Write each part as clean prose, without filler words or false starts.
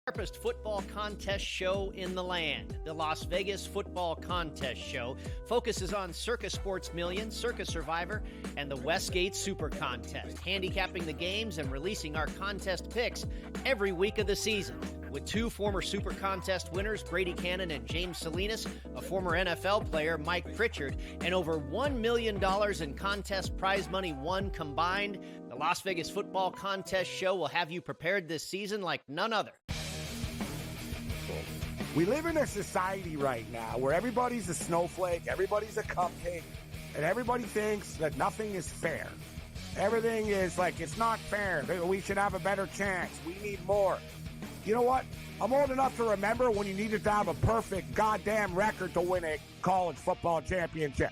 Sharpest football contest show in the land. The Las Vegas Football Contest Show focuses on Circus Sports Million, Circus Survivor, and the Westgate Super Contest, handicapping the games and releasing our contest picks every week of the season. With two former Super Contest winners, Brady Cannon and James Salinas, a former NFL player, Mike Pritchard, and over $1 million in contest prize money won combined, the Las Vegas Football Contest Show will have you prepared this season like none other. We live in a society right now where everybody's a snowflake, everybody's a cupcake, and everybody thinks that nothing is fair. Everything is like, it's not fair. We should have a better chance. We need more. You know what? I'm old enough to remember when you needed to have a perfect goddamn record to win a college football championship.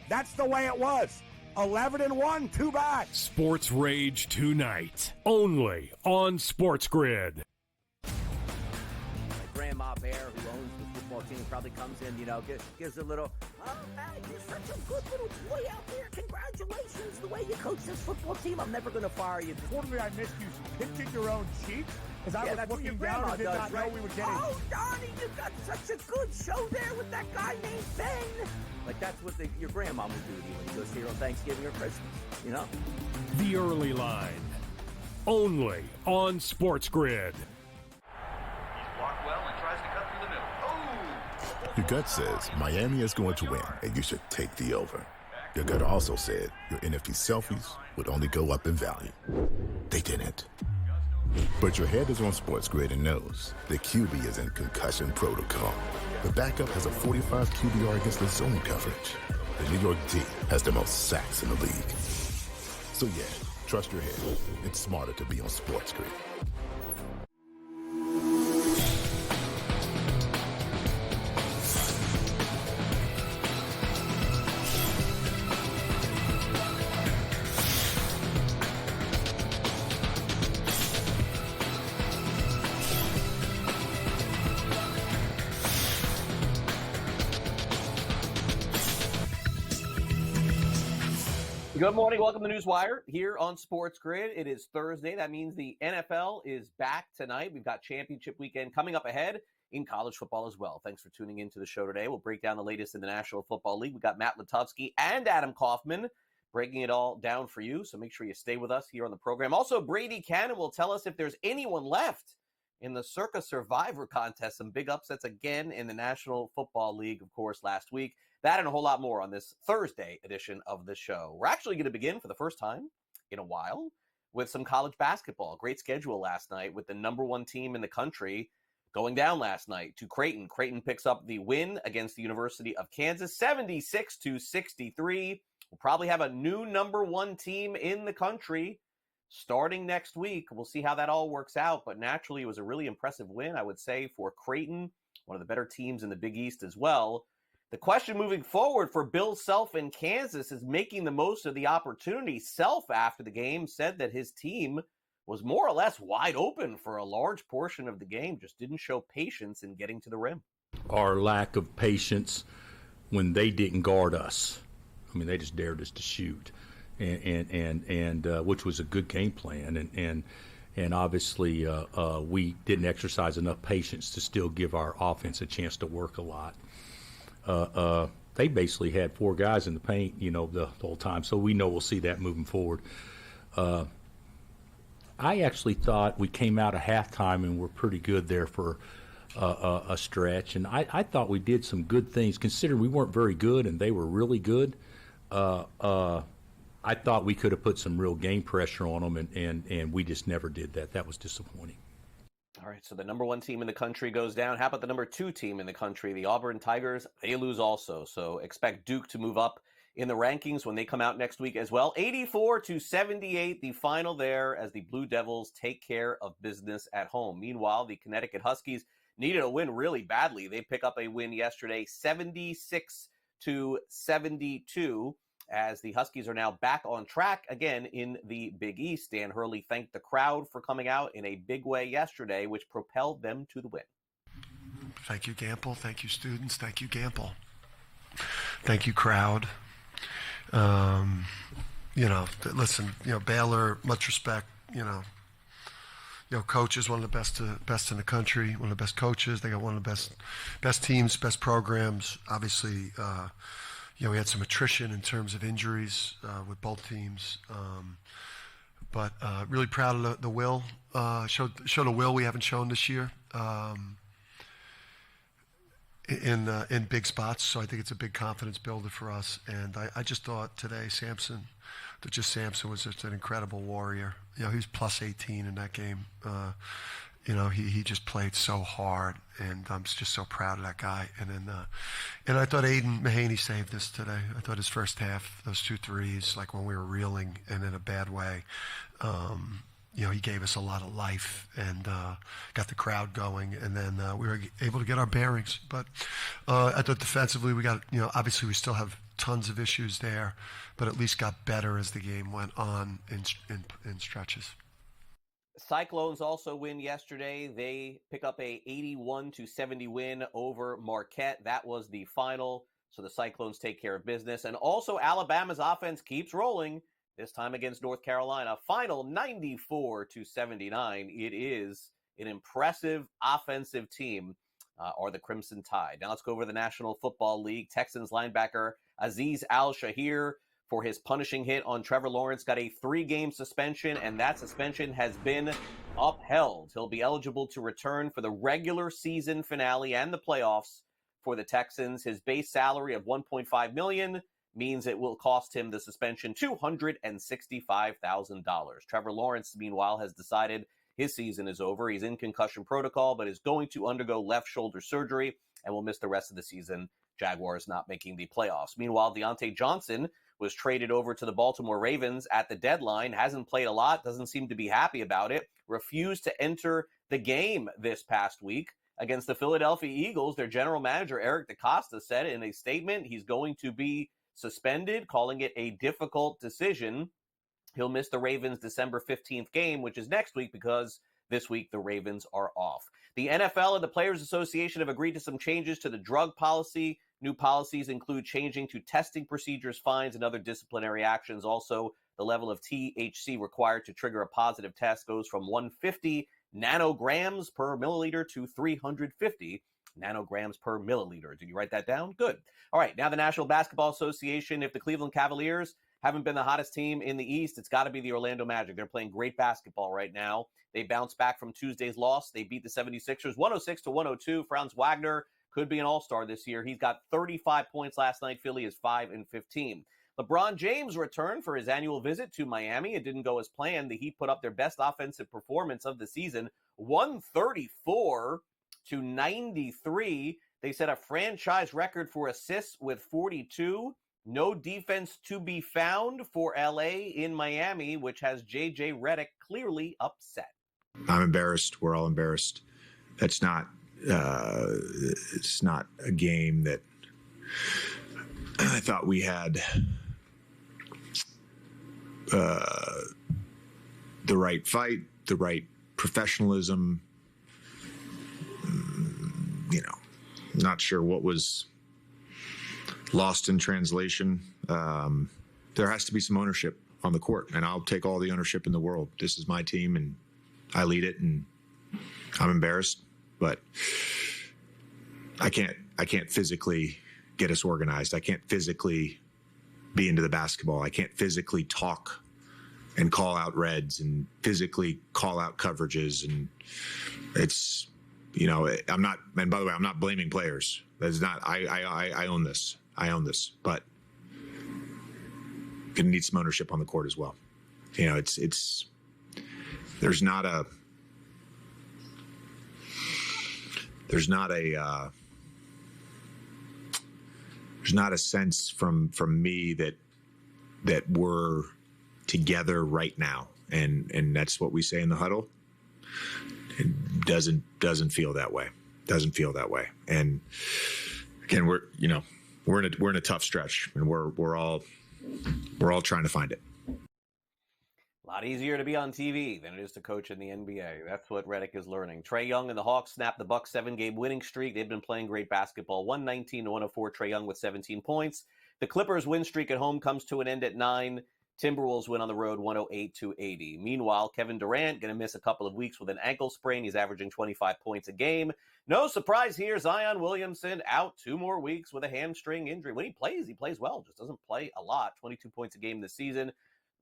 That's the way it was. 11-1, too bad. Sports Rage tonight, only on Sports Grid. Grandma Bear, who owns the football team, probably comes in, gives a little, oh, man, you're such a good little boy out there. Congratulations, the way you coach this football team. I'm never going to fire you. Totally, I missed you. Pinching your own cheek as I was looking down and did not know we were getting. Oh, Donnie, you got such a good show there with that guy named Ben. Like, that's what your grandma would do to you when you go see her on Thanksgiving or Christmas, The Early Line, only on Sports Grid. Blocked well and tries to cut through the middle. Oh! Your gut says Miami is going to win, and you should take the over. Your gut also said your NFT selfies would only go up in value. They didn't. But your head is on Sports Grid and knows the QB is in concussion protocol. The backup has a 45 QBR against the zone coverage. The New York D has the most sacks in the league. So yeah, trust your head. It's smarter to be on Sports Grid. Good morning. Welcome to Newswire here on Sports Grid. It is Thursday. That means the NFL is back tonight. We've got championship weekend coming up ahead in college football as well. Thanks for tuning into the show today. We'll break down the latest in the National Football League. We've got Matt Lutovsky and Adam Kaufman breaking it all down for you. So make sure you stay with us here on the program. Also, Brady Cannon will tell us if there's anyone left in the Circus Survivor contest. Some big upsets again in the National Football League, of course, last week. That and a whole lot more on this Thursday edition of the show. We're actually going to begin for the first time in a while with some college basketball. Great schedule last night with the number one team in the country going down last night to Creighton. Creighton picks up the win against the University of Kansas, 76-63. We'll probably have a new number one team in the country starting next week. We'll see how that all works out, but naturally it was a really impressive win, I would say, for Creighton, one of the better teams in the Big East as well. The question moving forward for Bill Self in Kansas is making the most of the opportunity. Self, after the game, said that his team was more or less wide open for a large portion of the game, just didn't show patience in getting to the rim. Our lack of patience when they didn't guard us. I mean, they just dared us to shoot, and which was a good game plan, and obviously we didn't exercise enough patience to still give our offense a chance to work a lot. They basically had four guys in the paint, the whole time. So we know we'll see that moving forward. I actually thought we came out of halftime and were pretty good there for a stretch. And I thought we did some good things, considering we weren't very good and they were really good. I thought we could have put some real game pressure on them, and we just never did that. That was disappointing. All right, so the number one team in the country goes down. How about the number two team in the country, the Auburn Tigers? They lose also, so expect Duke to move up in the rankings when they come out next week as well. 84-78, the final there as the Blue Devils take care of business at home. Meanwhile, the Connecticut Huskies needed a win really badly. They pick up a win yesterday, 76-72, as the Huskies are now back on track again in the Big East. Dan Hurley thanked the crowd for coming out in a big way yesterday, which propelled them to the win. Thank you, Gamble. Thank you, students. Thank you, Gamble. Thank you, crowd. Listen, Baylor, much respect, coaches, one of the best in the country, one of the best coaches. They got one of the best teams, best programs. Obviously, we had some attrition in terms of injuries with both teams. But really proud of the will. Showed a will we haven't shown this year in big spots. So I think it's a big confidence builder for us. And I just thought today Samson was just an incredible warrior. He was plus 18 in that game. He just played so hard, and I'm just so proud of that guy. And I thought Aiden Mahaney saved us today. I thought his first half, those 2 threes, like when we were reeling and in a bad way, he gave us a lot of life and got the crowd going, and then we were able to get our bearings. But I thought defensively we got, obviously we still have tons of issues there, but at least got better as the game went on in stretches. Cyclones also win yesterday. They pick up a 81-70 win over Marquette. That was the final, so the Cyclones take care of business. And also Alabama's offense keeps rolling, this time against North Carolina. Final 94-79. It is an impressive offensive team, are the Crimson Tide. Now let's go over to the National Football League. Texans linebacker Azeez Al-Shaair, for his punishing hit on Trevor Lawrence, got a 3-game suspension, and that suspension has been upheld. He'll be eligible to return for the regular season finale and the playoffs for the Texans. His base salary of $1.5 million means it will cost him the suspension $265,000. Trevor Lawrence, meanwhile, has decided his season is over. He's in concussion protocol, but is going to undergo left shoulder surgery and will miss the rest of the season. Jaguars not making the playoffs. Meanwhile, Deontay Johnson was traded over to the Baltimore Ravens at the deadline, hasn't played a lot, doesn't seem to be happy about it, refused to enter the game this past week against the Philadelphia Eagles. Their general manager, Eric DeCosta, said in a statement he's going to be suspended, calling it a difficult decision. He'll miss the Ravens' December 15th game, which is next week, because this week the Ravens are off. The NFL and the Players Association have agreed to some changes to the drug policy. New policies include changing to testing procedures, fines, and other disciplinary actions. Also, the level of THC required to trigger a positive test goes from 150 nanograms per milliliter to 350 nanograms per milliliter. Did you write that down? Good. All right, now the National Basketball Association. If the Cleveland Cavaliers haven't been the hottest team in the East, it's got to be the Orlando Magic. They're playing great basketball right now. They bounced back from Tuesday's loss. They beat the 76ers 106-102. Franz Wagner could be an all-star this year. He's got 35 points last night. Philly is 5-15. LeBron James returned for his annual visit to Miami. It didn't go as planned. The Heat put up their best offensive performance of the season, 134-93. They set a franchise record for assists with 42. No defense to be found for LA in Miami, which has JJ Redick clearly upset. I'm embarrassed. We're all embarrassed. It's not a game that I thought we had the right fight, the right professionalism. Not sure what was lost in translation. There has to be some ownership on the court, and I'll take all the ownership in the world. This is my team, and I lead it, and I'm embarrassed, but I can't physically get us organized. I can't physically be into the basketball. I can't physically talk and call out reds and physically call out coverages. And it's, I'm not, and by the way, I'm not blaming players. That's not, I own this. But gonna need some ownership on the court as well. There's not a sense from me that we're together right now, and that's what we say in the huddle. It doesn't feel that way. And again, we're in a tough stretch, and we're all trying to find it. A lot easier to be on TV than it is to coach in the NBA. That's what Redick is learning. Trae Young and the Hawks snapped the Bucks' 7-game winning streak. They've been playing great basketball. 119-104, Trae Young with 17 points. The Clippers' win streak at home comes to an end at 9. Timberwolves win on the road 108-80. Meanwhile, Kevin Durant going to miss a couple of weeks with an ankle sprain. He's averaging 25 points a game. No surprise here, Zion Williamson out 2 more weeks with a hamstring injury. When he plays well, just doesn't play a lot. 22 points a game this season.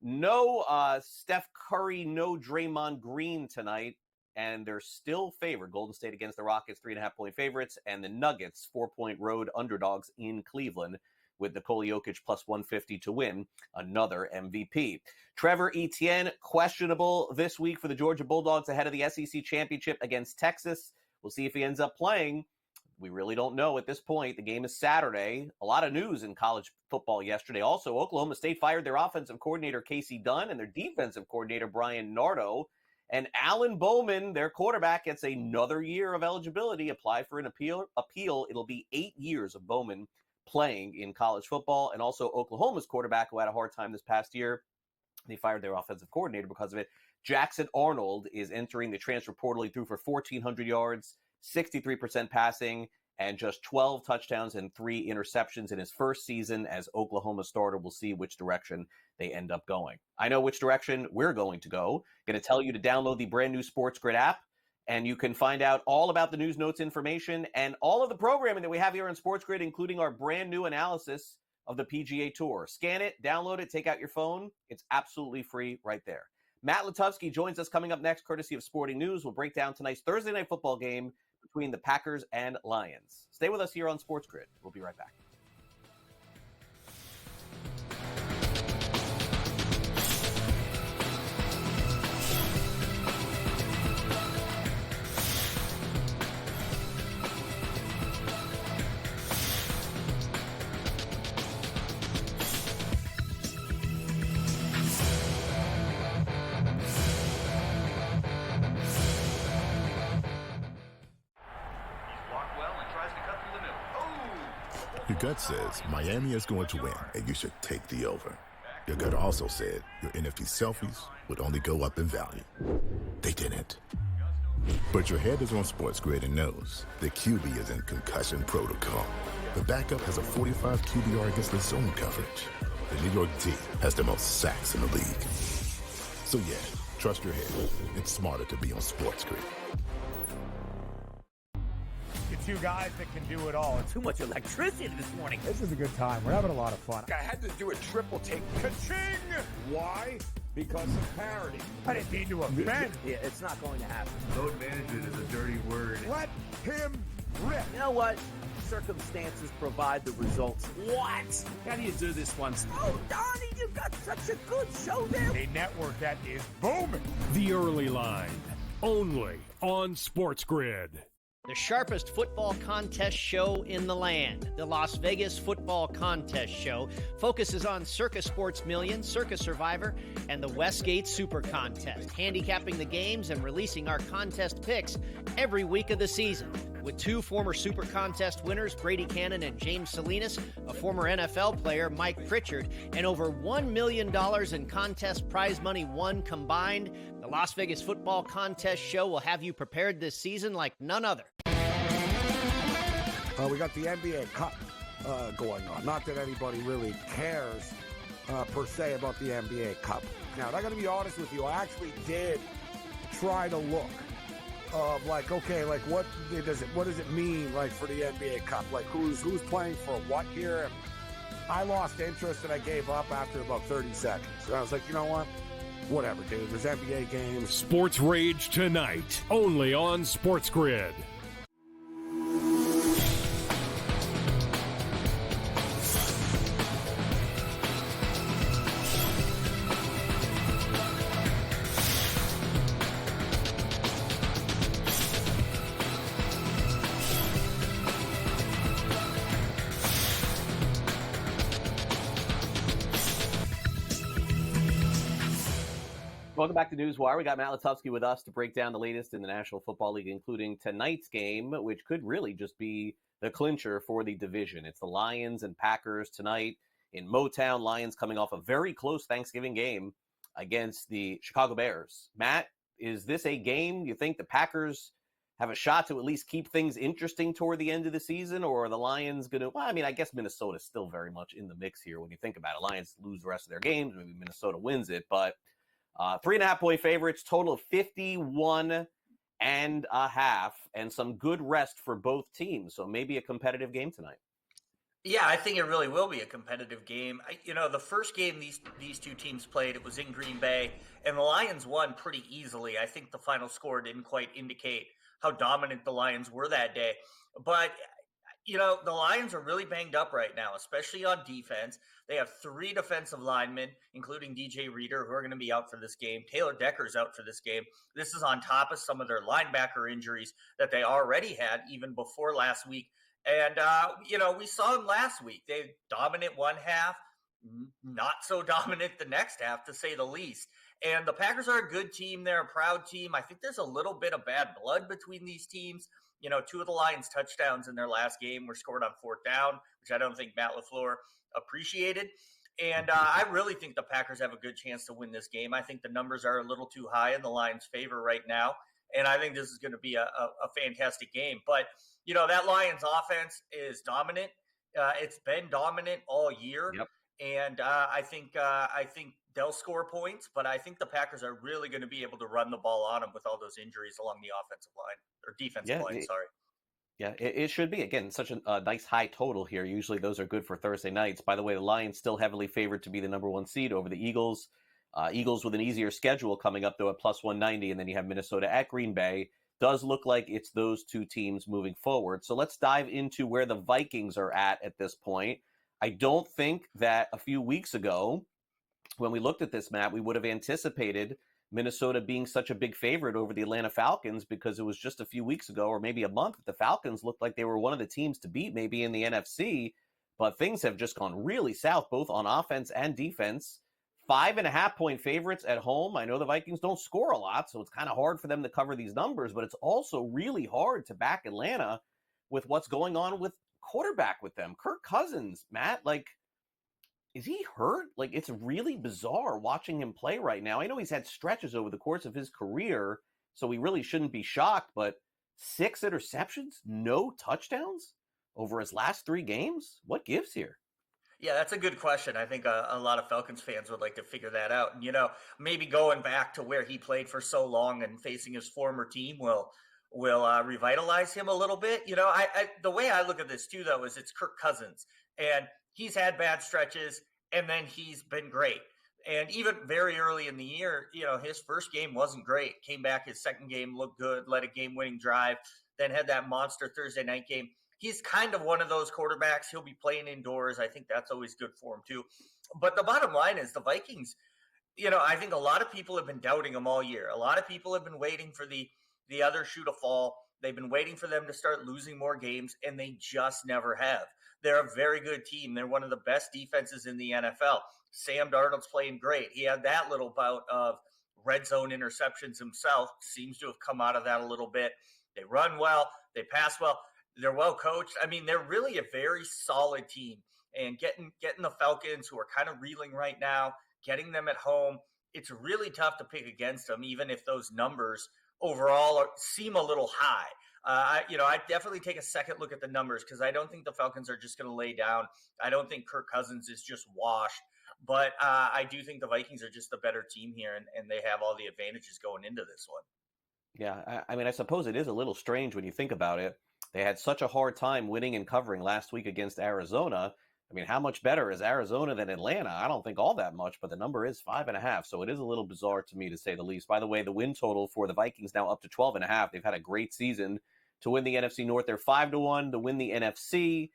No Steph Curry, no Draymond Green tonight, and they're still favored. Golden State against the Rockets, 3.5-point favorites, and the Nuggets, 4-point road underdogs in Cleveland, with Nikola Jokic plus 150 to win another MVP. Trevor Etienne, questionable this week for the Georgia Bulldogs ahead of the SEC Championship against Texas. We'll see if he ends up playing. We really don't know at this point. The game is Saturday. A lot of news in college football yesterday. Also, Oklahoma State fired their offensive coordinator, Casey Dunn, and their defensive coordinator, Brian Nardo. And Alan Bowman, their quarterback, gets another year of eligibility. Apply for an appeal. It'll be 8 years of Bowman playing in college football. And also Oklahoma's quarterback, who had a hard time this past year, they fired their offensive coordinator because of it. Jackson Arnold is entering the transfer portal. He threw for 1,400 yards, 63% passing, and just 12 touchdowns and 3 interceptions in his first season as Oklahoma starter. We'll see which direction they end up going. I know which direction we're going to go. Going to tell you to download the brand new Sports Grid app, and you can find out all about the news, notes, information, and all of the programming that we have here on Sports Grid, including our brand new analysis of the PGA Tour. Scan it, download it, take out your phone. It's absolutely free right there. Matt Lutovsky joins us coming up next, courtesy of Sporting News. We'll break down tonight's Thursday night football game between the Packers and Lions. Stay with us here on Sports Grid. We'll be right back. Your gut says Miami is going to win, and you should take the over. Your gut also said your NFT selfies would only go up in value. They didn't. But your head is on Sports Grid and knows the QB is in concussion protocol. The backup has a 45 QBR against the zone coverage. The New York D has the most sacks in the league. So yeah, trust your head. It's smarter to be on Sports Grid. Two guys that can do it all. Too much electricity this morning. This is a good time. We're having a lot of fun. I had to do a triple take. Ka-ching! Why? Because of parity. I didn't mean to offend. Yeah, it's not going to happen. Load management is a dirty word. Let him rip. You know what? Circumstances provide the results. What? How do you do this one? Oh, Donnie, you've got such a good show there. A network that is booming. The Early Line, only on Sports Grid. The sharpest football contest show in the land, the Las Vegas Football Contest Show, focuses on Circa Sports Million, Circa Survivor, and the Westgate Super Contest, handicapping the games and releasing our contest picks every week of the season. With 2 former Super Contest winners, Brady Cannon and James Salinas, a former NFL player, Mike Pritchard, and over $1 million in contest prize money won combined, the Las Vegas Football Contest Show will have you prepared this season like none other. We got the NBA Cup going on. Not that anybody really cares per se about the NBA Cup. Now, I got to be honest with you. I actually did try to look of like, okay, like what does it mean like for the NBA Cup? Like who's playing for what here? And I lost interest and I gave up after about 30 seconds. And I was like, you know what? Whatever, dude. There's NBA games. Sports Rage tonight, only on Sports Grid. Welcome back to Newswire. We got Matt Lutovsky with us to break down the latest in the National Football League, including tonight's game, which could really just be the clincher for the division. It's the Lions and Packers tonight in Motown. Lions coming off a very close Thanksgiving game against the Chicago Bears. Matt, is this a game you think the Packers have a shot to at least keep things interesting toward the end of the season? Or are the Lions going to, well, I mean, I guess Minnesota's still very much in the mix here when you think about it. Lions lose the rest of their games, maybe Minnesota wins it, but 3.5-point favorites, total of 51.5, and some good rest for both teams. So maybe a competitive game tonight. Yeah, I think it really will be a competitive game. The first game these two teams played, it was in Green Bay, and the Lions won pretty easily. I think the final score didn't quite indicate how dominant the Lions were that day. But, the Lions are really banged up right now, especially on defense. They have 3 defensive linemen, including DJ Reader, who are going to be out for this game. Taylor Decker's out for this game. This is on top of some of their linebacker injuries that they already had even before last week. And, we saw them last week. They dominant one half, not so dominant the next half, to say the least. And the Packers are a good team. They're a proud team. I think there's a little bit of bad blood between these teams. 2 of the Lions' touchdowns in their last game were scored on 4th down, which I don't think Matt LaFleur appreciated. And I really think the Packers have a good chance to win this game. I think the numbers are a little too high in the Lions' favor right now. And I think this is going to be a fantastic game. But, that Lions offense is dominant. It's been dominant all year. Yep. And I think they'll score points. But I think the Packers are really going to be able to run the ball on them with all those injuries along the offensive line or defensive line, sorry. Yeah, it should be. Again, such a nice high total here. Usually those are good for Thursday nights. By the way, the Lions still heavily favored to be the number 1 seed over the Eagles. Eagles with an easier schedule coming up, though, at plus 190, and then you have Minnesota at Green Bay. Does look like it's those 2 teams moving forward. So let's dive into where the Vikings are at this point. I don't think that a few weeks ago, when we looked at this, Matt, we would have anticipated Minnesota being such a big favorite over the Atlanta Falcons, because it was just a few weeks ago, or maybe a month, that the Falcons looked like they were one of the teams to beat maybe in the NFC. But things have just gone really south, both on offense and defense. 5.5-point favorites at home. I know the Vikings don't score a lot, so it's kind of hard for them to cover these numbers, but it's also really hard to back Atlanta with what's going on with quarterback with them. Kirk Cousins, Matt, is he hurt? It's really bizarre watching him play right now. I know he's had stretches over the course of his career, so we really shouldn't be shocked, but 6 interceptions, no touchdowns over his last 3 games? What gives here? Yeah, that's a good question. I think a lot of Falcons fans would like to figure that out. And, maybe going back to where he played for so long and facing his former team will revitalize him a little bit. The way I look at this too, though, is it's Kirk Cousins, and he's had bad stretches, and then he's been great. And even very early in the year, his first game wasn't great. Came back, his second game looked good, led a game-winning drive, then had that monster Thursday night game. He's kind of one of those quarterbacks. He'll be playing indoors. I think that's always good for him too. But the bottom line is the Vikings, I think a lot of people have been doubting them all year. A lot of people have been waiting for the other shoe to fall. They've been waiting for them to start losing more games, and they just never have. They're a very good team. They're one of the best defenses in the NFL. Sam Darnold's playing great. He had that little bout of red zone interceptions himself. Seems to have come out of that a little bit. They run well. They pass well. They're well coached. I mean, they're really a very solid team. And getting the Falcons, who are kind of reeling right now, getting them at home, it's really tough to pick against them, even if those numbers overall seem a little high. I definitely take a second look at the numbers, because I don't think the Falcons are just going to lay down. I don't think Kirk Cousins is just washed. But I do think the Vikings are just the better team here, and they have all the advantages going into this one. Yeah, I mean, I suppose it is a little strange when you think about it. They had such a hard time winning and covering last week against Arizona. I mean, how much better is Arizona than Atlanta? I don't think all that much, but the number is 5.5, so it is a little bizarre to me, to say the least. By the way, the win total for the Vikings now up to 12.5. They've had a great season to win the NFC North. They're 5-1 to win the NFC,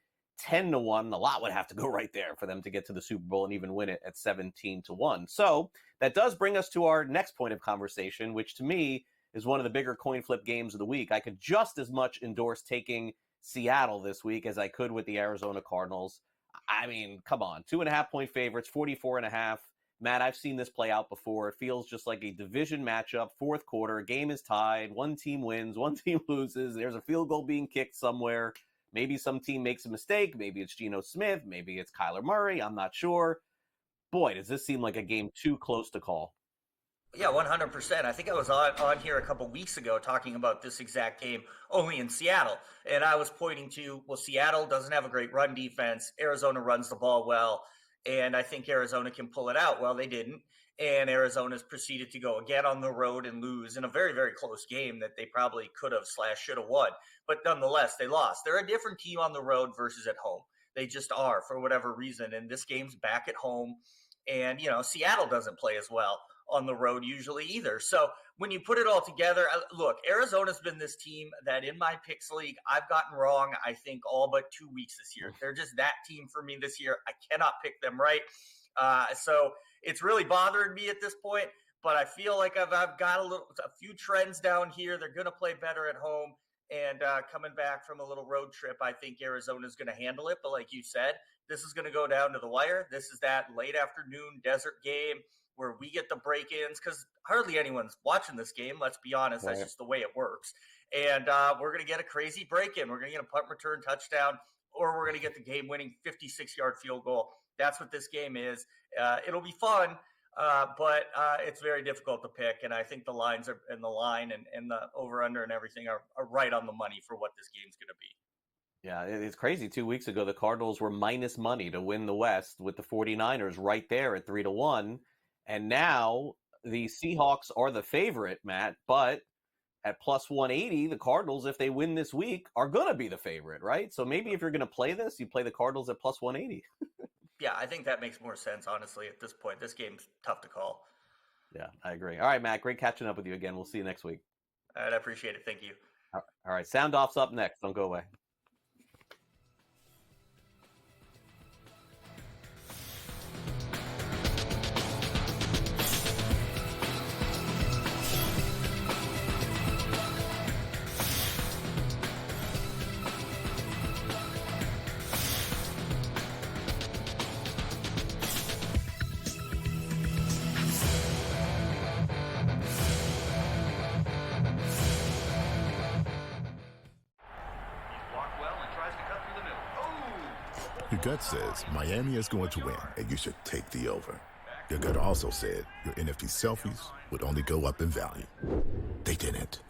10-1. A lot would have to go right there for them to get to the Super Bowl and even win it at 17-1. So that does bring us to our next point of conversation, which to me is one of the bigger coin flip games of the week. I could just as much endorse taking Seattle this week as I could with the Arizona Cardinals. I mean, come on, 2.5-point favorites, 44.5. Matt, I've seen this play out before. It feels just like a division matchup, fourth quarter, game is tied, one team wins, one team loses. There's a field goal being kicked somewhere. Maybe some team makes a mistake. Maybe it's Geno Smith. Maybe it's Kyler Murray. I'm not sure. Boy, does this seem like a game too close to call. Yeah, 100%. I think I was on here a couple weeks ago talking about this exact game only in Seattle. And I was pointing to, well, Seattle doesn't have a great run defense. Arizona runs the ball well. And I think Arizona can pull it out. Well, they didn't. And Arizona's proceeded to go again on the road and lose in a very, very close game that they probably could have / should have won. But nonetheless, they lost. They're a different team on the road versus at home. They just are for whatever reason. And this game's back at home. And, Seattle doesn't play as well on the road usually either. So when you put it all together, look, Arizona's been this team that in my picks league, I've gotten wrong, I think, all but 2 weeks this year. They're just that team for me this year. I cannot pick them right. So it's really bothering me at this point, but I feel like I've got a few trends down here. They're going to play better at home. And coming back from a little road trip, I think Arizona's going to handle it. But like you said, this is going to go down to the wire. This is that late afternoon desert game where we get the break-ins because hardly anyone's watching this game. Let's be honest. That's just the way it works. And we're going to get a crazy break-in. We're going to get a punt return touchdown, or we're going to get the game-winning 56-yard field goal. That's what this game is. It'll be fun, but it's very difficult to pick. And I think the lines are, and the line and the over-under and everything are right on the money for what this game's going to be. Yeah, it's crazy. 2 weeks ago, the Cardinals were minus money to win the West with the 49ers right there at 3-1. And now the Seahawks are the favorite, Matt, but at plus 180, the Cardinals, if they win this week, are going to be the favorite, right? So maybe if you're going to play this, you play the Cardinals at plus 180. Yeah, I think that makes more sense, honestly, at this point. This game's tough to call. Yeah, I agree. All right, Matt, great catching up with you again. We'll see you next week. All right, I appreciate it. Thank you. All right, Sound Off's up next. Don't go away. Your gut says Miami is going to win, and you should take the over. Your gut also said your NFT selfies would only go up in value. They didn't.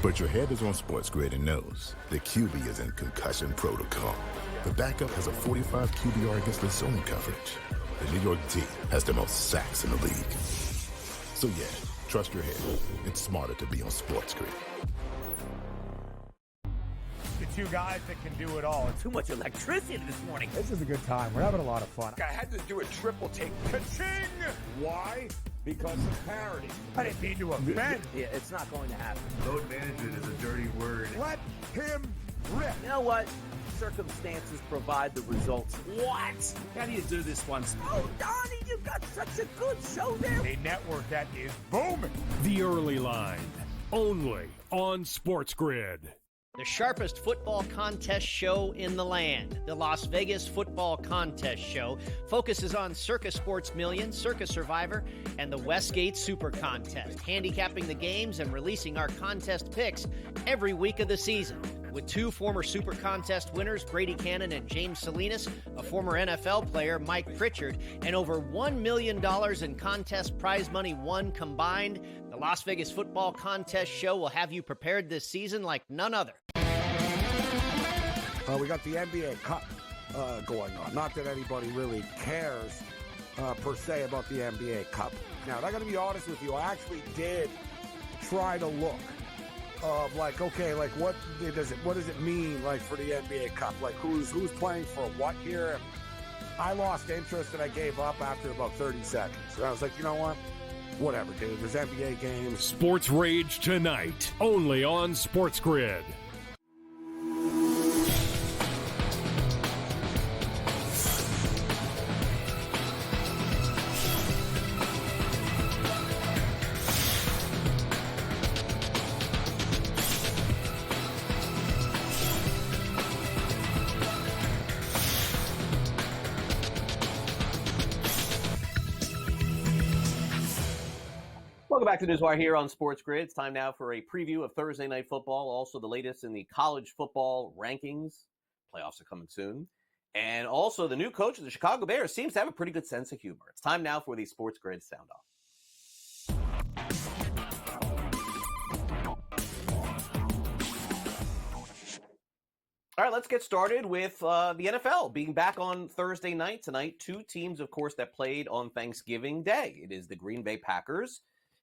But your head is on SportsGrid and knows the QB is in concussion protocol. The backup has a 45 QBR against the zone coverage. The New York D has the most sacks in the league. So yeah, trust your head. It's smarter to be on SportsGrid. Two guys that can do it all. Too much electricity this morning. This is a good time. We're having a lot of fun. I had to do a triple take. Ka-ching! Why? Because of parity. I didn't mean to offend. Yeah, it's not going to happen. Load management is a dirty word. Let him rip. You know what? Circumstances provide the results. What? How do you do this one? Oh, Donnie, you got such a good show there. A network that is booming. The Early Line, only on SportsGrid. The sharpest football contest show in the land, the Las Vegas Football Contest Show, focuses on Circa Sports Million, Circa Survivor, and the Westgate Super Contest, handicapping the games and releasing our contest picks every week of the season. With two former Super Contest winners, Brady Cannon and James Salinas, a former NFL player, Mike Pritchard, and over $1 million in contest prize money won combined, the Las Vegas Football Contest Show will have you prepared this season like none other. We got the NBA Cup going on. Not that anybody really cares per se about the NBA Cup. Now, I got to be honest with you. I actually did try to look of like, okay, like what does it mean like for the NBA Cup? Like who's playing for what here? I lost interest and I gave up after about 30 seconds. And I was like, you know what? Whatever, dude. There's NBA games. Sports Rage tonight, only on SportsGrid. Welcome back to Newswire here on Sports Grid. It's time now for a preview of Thursday Night Football, also the latest in the college football rankings. Playoffs are coming soon. And also the new coach of the Chicago Bears seems to have a pretty good sense of humor. It's time now for the Sports Grid Sound Off. All right, let's get started with the NFL being back on Thursday night tonight. Two teams, of course, that played on Thanksgiving Day. It is the Green Bay Packers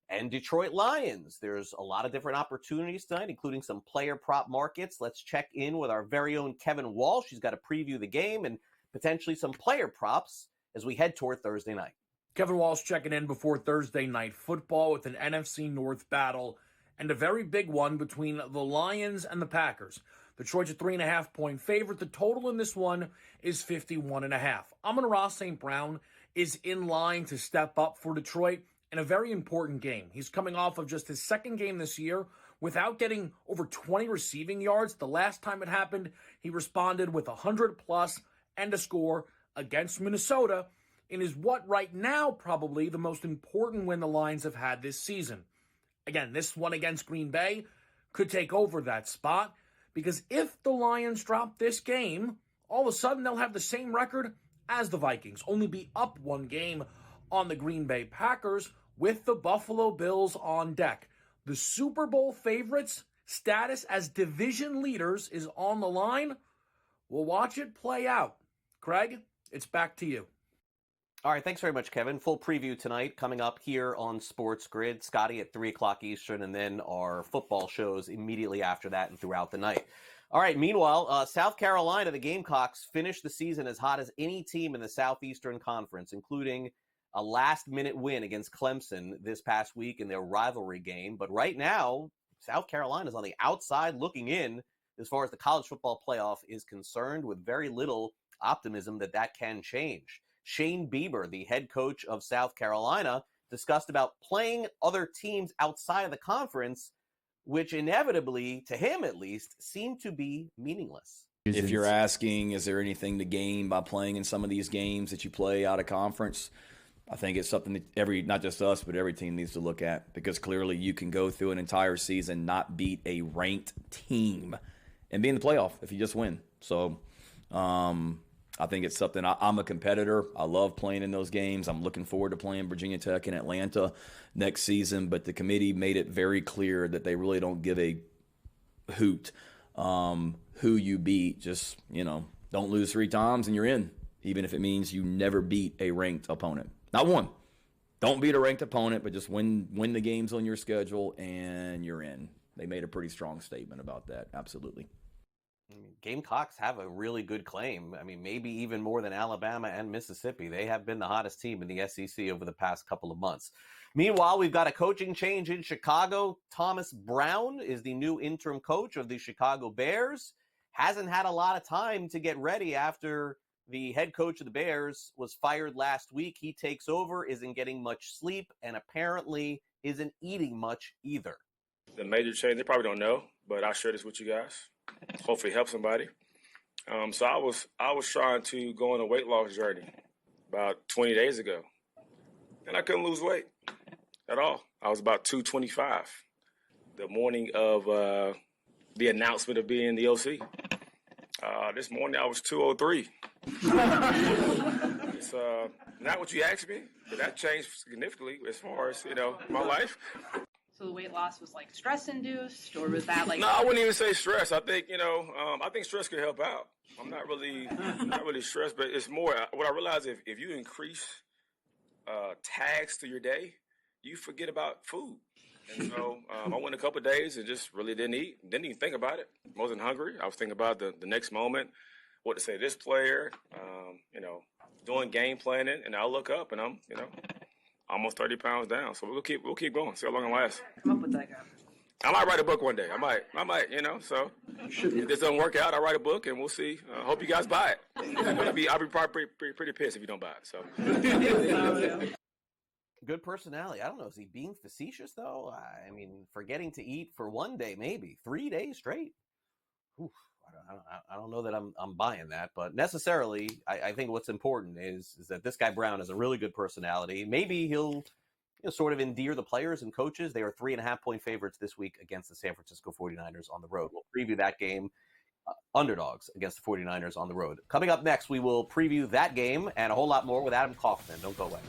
and Detroit Lions. There's a lot of different opportunities tonight, including some player prop markets. Let's check in with our very own Kevin Walsh. He's got to preview the game and potentially some player props as we head toward Thursday night. Kevin Walsh checking in before Thursday night football with an NFC North battle and a very big one between the Lions and the Packers. Detroit's a 3.5-point favorite. The total in this one is 51.5. Amon-Ra St. Brown is in line to step up for Detroit in a very important game. He's coming off of just his second game this year without getting over 20 receiving yards. The last time it happened, he responded with 100+ and a score against Minnesota in his what right now probably the most important win the Lions have had this season. Again, this one against Green Bay could take over that spot, because if the Lions drop this game, all of a sudden they'll have the same record as the Vikings, only be up one game on the Green Bay Packers with the Buffalo Bills on deck. The Super Bowl favorites' status as division leaders is on the line. We'll watch it play out. Craig, it's back to you. All right, thanks very much, Kevin. Full preview tonight coming up here on Sports Grid. Scotty at 3 o'clock Eastern, and then our football shows immediately after that and throughout the night. All right, meanwhile, South Carolina, the Gamecocks, finished the season as hot as any team in the Southeastern Conference, including a last-minute win against Clemson this past week in their rivalry game. But right now, South Carolina is on the outside looking in as far as the college football playoff is concerned, with very little optimism that can change. Shane Bieber, the head coach of South Carolina, discussed about playing other teams outside of the conference, which inevitably, to him at least, seemed to be meaningless. If you're asking, is there anything to gain by playing in some of these games that you play out of conference, I think it's something that not just us, but every team needs to look at, because clearly you can go through an entire season, not beat a ranked team, and be in the playoff if you just win. So, I think it's something. I'm a competitor. I love playing in those games. I'm looking forward to playing Virginia Tech and Atlanta next season. But the committee made it very clear that they really don't give a hoot who you beat. Just, don't lose 3 times and you're in, even if it means you never beat a ranked opponent. Not one. Don't beat a ranked opponent, but just win the games on your schedule and you're in. They made a pretty strong statement about that. Absolutely. Gamecocks have a really good claim. I mean, maybe even more than Alabama and Mississippi. They have been the hottest team in the SEC over the past couple of months. Meanwhile, we've got a coaching change in Chicago. Thomas Brown is the new interim coach of the Chicago Bears. Hasn't had a lot of time to get ready after the head coach of the Bears was fired last week. He takes over, isn't getting much sleep, and apparently isn't eating much either. The major change, they probably don't know, but I'll share this with you guys. Hopefully help somebody. So I was trying to go on a weight loss journey about 20 days ago, and I couldn't lose weight at all. I was about 225 the morning of the announcement of being the OC. This morning I was 203. It's not what you asked me, but that changed significantly as far as my life. So the weight loss was like stress-induced, or was that like? No, I wouldn't even say stress. I think I think stress could help out. I'm not really stressed, but it's more what I realize if you increase tags to your day, you forget about food. And so I went a couple of days and just really didn't eat, didn't even think about it. I wasn't hungry. I was thinking about the next moment, what to say to this player, doing game planning, and I look up and I'm almost 30 pounds down. So we'll keep going. See how long it lasts. Come up with that guy. I might write a book one day. I might, if this doesn't work out, I'll write a book and we'll see. Hope you guys buy it. I'll be probably pretty pissed if you don't buy it. So. Good personality. I don't know. Is he being facetious though? I mean, forgetting to eat for one day, maybe 3 days straight. Oof. I don't know that I'm buying that, but necessarily, I think what's important is that this guy Brown has a really good personality. Maybe he'll sort of endear the players and coaches. They are 3.5-point favorites this week against the San Francisco 49ers on the road. We'll preview that game, underdogs against the 49ers on the road. Coming up next, we will preview that game and a whole lot more with Adam Kaufman. Don't go away.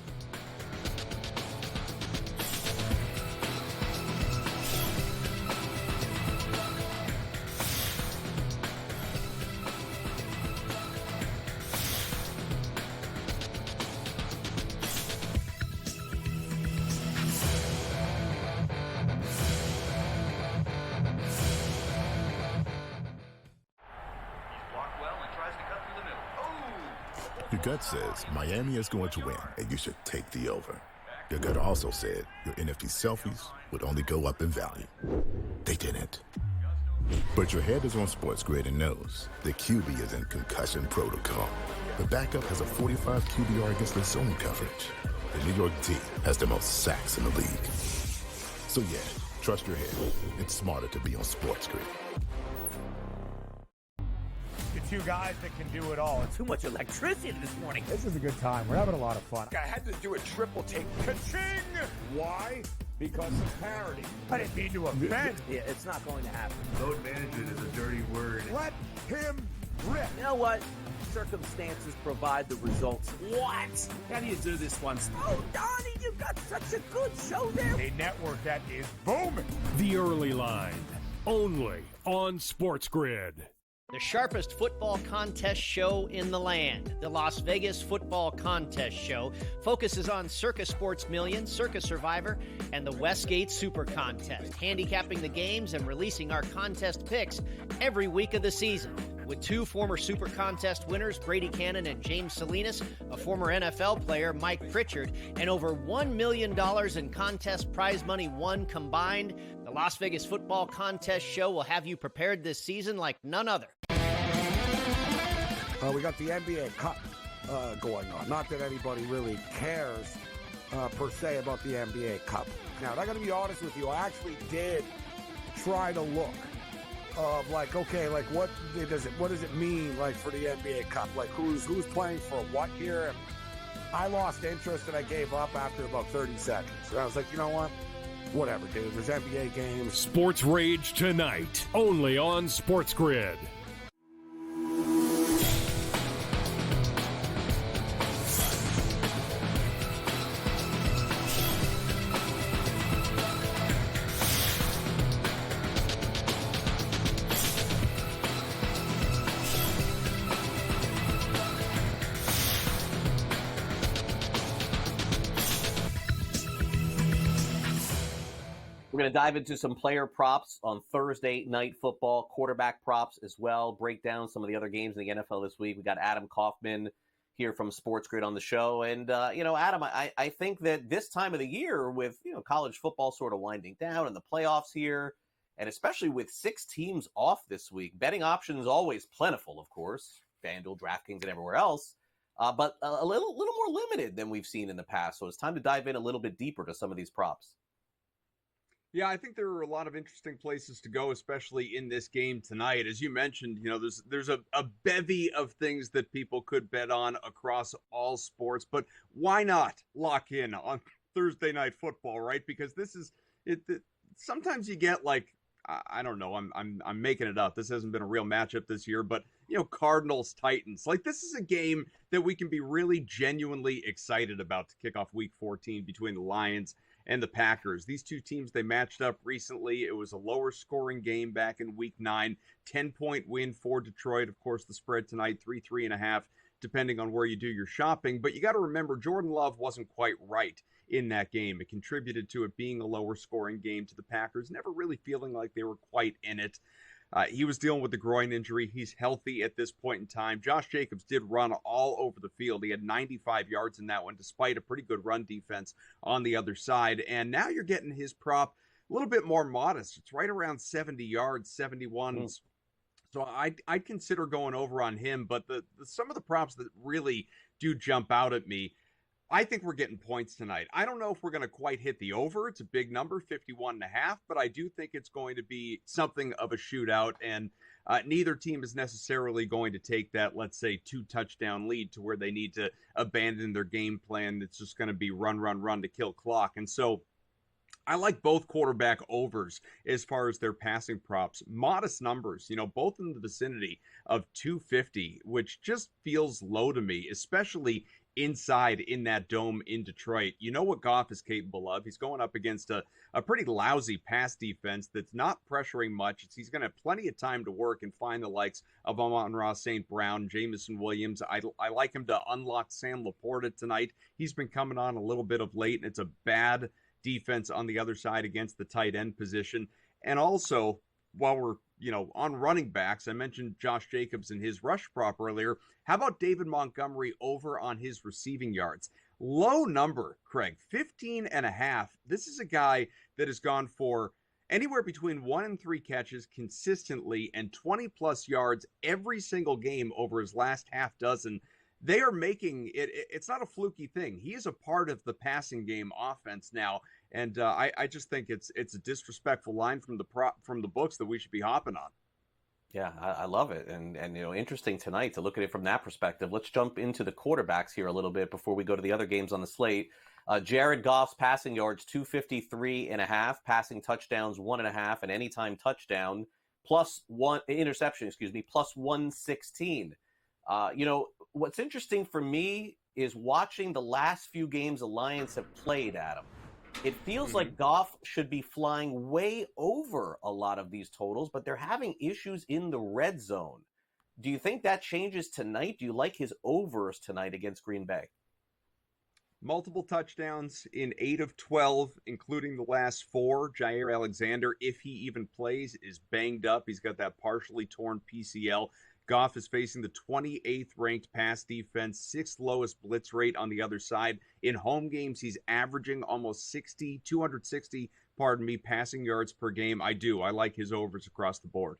Your gut says Miami is going to win, and you should take the over. Your gut also said your NFT selfies would only go up in value. They didn't. But your head is on SportsGrid and knows the QB is in concussion protocol. The backup has a 45 QBR against the zone coverage. The New York D has the most sacks in the league. So yeah, trust your head. It's smarter to be on SportsGrid. The two guys that can do it all. Too much electricity this morning. This is a good time. We're having a lot of fun. I had to do a triple take. Ka-ching! Why? Because of parity. I didn't mean to offend. Yeah, it's not going to happen. Load management is a dirty word. Let him rip. You know what? Circumstances provide the results. What? How do you do this one? Oh, Donnie, you got such a good show there. A network that is booming. The Early Line, only on SportsGrid. The sharpest football contest show in the land, the Las Vegas Football Contest Show, focuses on Circa Sports Million, Circa Survivor, and the Westgate Super Contest, handicapping the games and releasing our contest picks every week of the season. With two former Super Contest winners, Brady Cannon and James Salinas, a former NFL player, Mike Pritchard, and over $1 million in contest prize money won combined, the Las Vegas Football Contest Show will have you prepared this season like none other. We got the NBA Cup going on. Not that anybody really cares per se about the NBA Cup. Now, I got to be honest with you. I actually did try to look of like, okay, like what does it mean like for the NBA Cup? Like who's playing for what here? And I lost interest and I gave up after about 30 seconds. And I was like, you know what? Whatever, dude. There's NBA games. Sports Rage tonight, only on SportsGrid. We're going to dive into some player props on Thursday Night Football, quarterback props as well, break down some of the other games in the NFL this week. We got Adam Kaufman here from SportsGrid on the show. And, Adam, I think that this time of the year with, college football sort of winding down and the playoffs here, and especially with 6 teams off this week, betting options always plentiful, of course, FanDuel, DraftKings, and everywhere else, but a little more limited than we've seen in the past. So it's time to dive in a little bit deeper to some of these props. Yeah, I think there are a lot of interesting places to go, especially in this game tonight. As you mentioned, there's a bevy of things that people could bet on across all sports, but why not lock in on Thursday Night Football, right? Because this is it. Sometimes you get like, I don't know, I'm making it up. This hasn't been a real matchup this year, but Cardinals Titans. Like this is a game that we can be really genuinely excited about to kick off Week 14 between the Lions and the Packers. These two teams, they matched up recently. It was a lower scoring game back in Week 9. 10-point win for Detroit. Of course, the spread tonight, 3.5, depending on where you do your shopping. But you got to remember, Jordan Love wasn't quite right in that game. It contributed to it being a lower scoring game, to the Packers never really feeling like they were quite in it. He was dealing with the groin injury. He's healthy at this point in time. Josh Jacobs did run all over the field. He had 95 yards in that one, despite a pretty good run defense on the other side. And now you're getting his prop a little bit more modest. It's right around 70 yards, 71. So I'd consider going over on him. But some of the props that really do jump out at me, I think we're getting points tonight. I don't know if we're going to quite hit the over. It's a big number, 51.5, but I do think it's going to be something of a shootout, and neither team is necessarily going to take that, let's say, 2-touchdown lead to where they need to abandon their game plan. It's just going to be run to kill clock. And so I like both quarterback overs as far as their passing props. Modest numbers, both in the vicinity of 250, which just feels low to me, especially inside in that dome in Detroit. You know what Goff is capable of. He's going up against a pretty lousy pass defense that's not pressuring much. He's going to have plenty of time to work and find the likes of Amon-Ra St. Brown, Jameson Williams. I like him to unlock Sam Laporta tonight. He's been coming on a little bit of late, and it's a bad defense on the other side against the tight end position. And also, while we're on running backs, I mentioned Josh Jacobs and his rush prop earlier. How about David Montgomery over on his receiving yards? Low number, Craig, 15.5. This is a guy that has gone for anywhere between 1 and 3 catches consistently and 20-plus yards every single game over his last half dozen. They are making it. It's not a fluky thing. He is a part of the passing game offense now, and I just think it's a disrespectful line from the books that we should be hopping on. Yeah, I love it, and interesting tonight to look at it from that perspective. Let's jump into the quarterbacks here a little bit before we go to the other games on the slate. Jared Goff's passing yards 253.5, passing touchdowns 1.5, and anytime touchdown plus one interception, plus 116. What's interesting for me is watching the last few games the Lions have played, Adam. It feels like Goff should be flying way over a lot of these totals, but they're having issues in the red zone. Do you think that changes tonight? Do you like his overs tonight against Green Bay? Multiple touchdowns in 8 of 12, including the last 4. Jair Alexander, if he even plays, is banged up. He's got that partially torn PCL. Goff is facing the 28th ranked pass defense, 6th lowest blitz rate on the other side. In home games, he's averaging almost 260, passing yards per game. I like his overs across the board.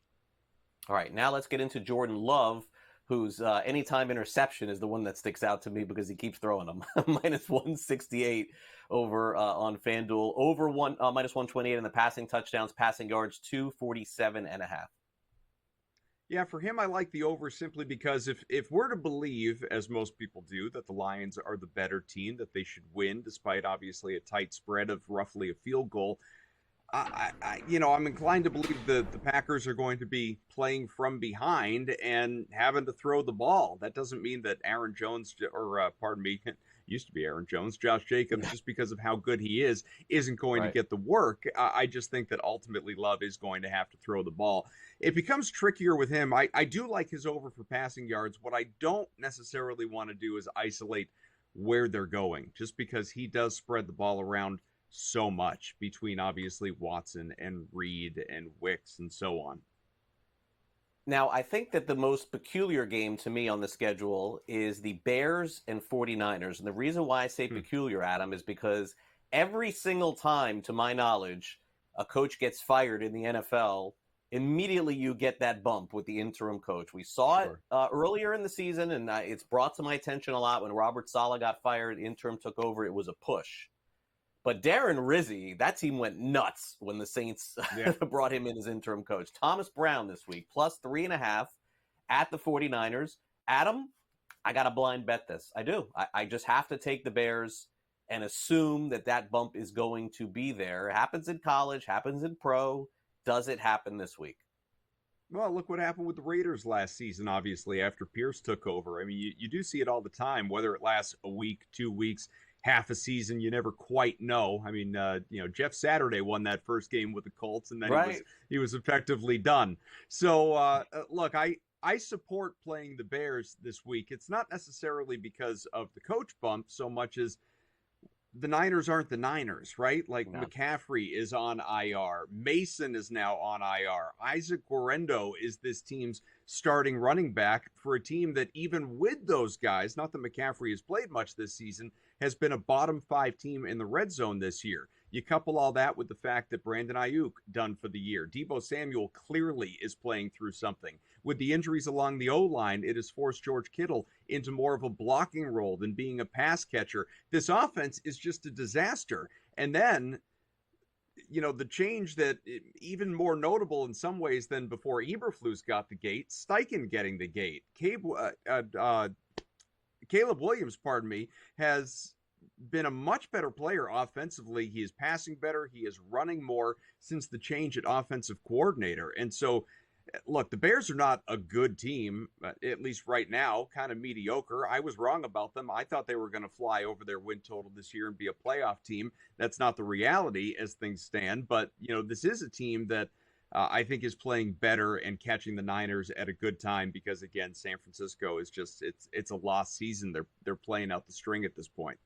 All right, now let's get into Jordan Love, whose anytime interception is the one that sticks out to me because he keeps throwing them. Minus 168 over on FanDuel. Over minus 128 in the passing touchdowns, passing yards 247.5. Yeah, for him, I like the over simply because if we're to believe, as most people do, that the Lions are the better team, that they should win, despite obviously a tight spread of roughly a field goal, I'm inclined to believe the Packers are going to be playing from behind and having to throw the ball. That doesn't mean that Aaron Jones, used to be Aaron Jones, Josh Jacobs, just because of how good he is, isn't going to get the work. I just think that ultimately Love is going to have to throw the ball. It becomes trickier with him. I do like his over for passing yards. What I don't necessarily want to do is isolate where they're going, just because he does spread the ball around so much between obviously Watson and Reed and Wicks and so on. Now, I think that the most peculiar game to me on the schedule is the Bears and 49ers. And the reason why I say peculiar, Adam, is because every single time, to my knowledge, a coach gets fired in the NFL, immediately you get that bump with the interim coach. We saw it earlier in the season, and it's brought to my attention a lot when Robert Saleh got fired, the interim took over, it was a push. But Darren Rizzi, that team went nuts when the Saints brought him in as interim coach. Thomas Brown this week, plus 3.5 at the 49ers. Adam, I got to blind bet this. I do. I just have to take the Bears and assume that bump is going to be there. It happens in college, happens in pro. Does it happen this week? Well, look what happened with the Raiders last season, obviously, after Pierce took over. I mean, you do see it all the time, whether it lasts a week, 2 weeks, half a season, you never quite know. I mean, Jeff Saturday won that first game with the Colts, and then he was effectively done. So, look, I support playing the Bears this week. It's not necessarily because of the coach bump so much as the Niners aren't the Niners, right? Like McCaffrey is on IR. Mason is now on IR. Isaac Guerendo is this team's starting running back for a team that even with those guys, not that McCaffrey has played much this season, has been a bottom 5 team in the red zone this year. You couple all that with the fact that Brandon Ayuk done for the year. Deebo Samuel clearly is playing through something. With the injuries along the O-line, it has forced George Kittle into more of a blocking role than being a pass catcher. This offense is just a disaster. And then, the change that even more notable in some ways than before Eberflus got the gate, Steichen getting the gate. Caleb Williams, has been a much better player offensively. He is passing better. He is running more since the change at offensive coordinator. And so, look, the Bears are not a good team, at least right now, kind of mediocre. I was wrong about them. I thought they were going to fly over their win total this year and be a playoff team. That's not the reality as things stand. But, this is a team that I think is playing better and catching the Niners at a good time because, again, San Francisco is just it's a lost season. They're playing out the string at this point.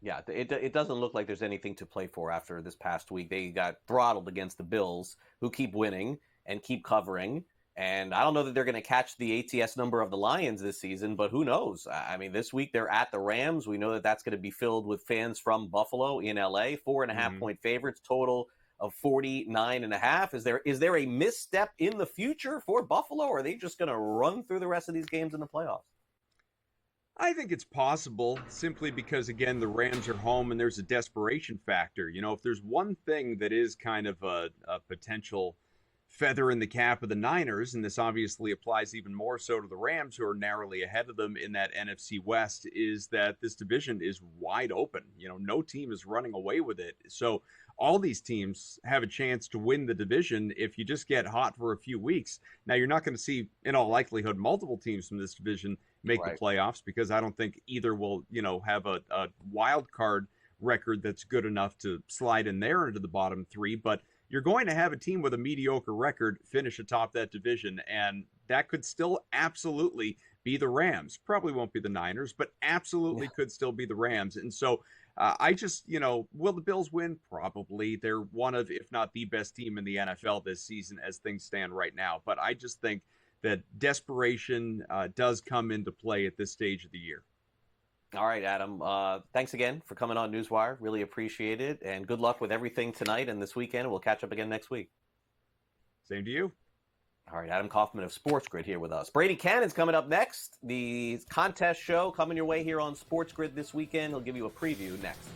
Yeah, it doesn't look like there's anything to play for after this past week. They got throttled against the Bills, who keep winning. and keep covering. And I don't know that they're going to catch the ATS number of the Lions this season, but who knows? I mean, this week they're at the Rams. We know that that's going to be filled with fans from Buffalo in LA. 4.5-point favorites, total of 49.5. Is there a misstep in the future for Buffalo, or are they just going to run through the rest of these games in the playoffs? I think it's possible, simply because, again, the Rams are home and there's a desperation factor. You know, if there's one thing that is kind of a potential feather in the cap of the Niners, and this obviously applies even more so to the Rams, who are narrowly ahead of them in that NFC West, is that this division is wide open. You know, no team is running away with it. So all these teams have a chance to win the division if you just get hot for a few weeks. Now, you're not going to see, in all likelihood, multiple teams from this division make the playoffs, because I don't think either will, you know, have a wild card record that's good enough to slide in there into the bottom three. But you're going to have a team with a mediocre record finish atop that division, and that could still absolutely be the Rams. Probably won't be the Niners, but absolutely could still be the Rams. And so I just, you know, will the Bills win? Probably. They're one of, if not the best team in the NFL this season as things stand right now. But I just think that desperation does come into play at this stage of the year. All right, Adam. Thanks again for coming on Newswire. Really appreciate it. And good luck with everything tonight and this weekend. We'll catch up again next week. Same to you. All right, Adam Kaufman of Sports Grid here with us. Brady Cannon's coming up next. The contest show coming your way here on Sports Grid this weekend. He'll give you a preview next.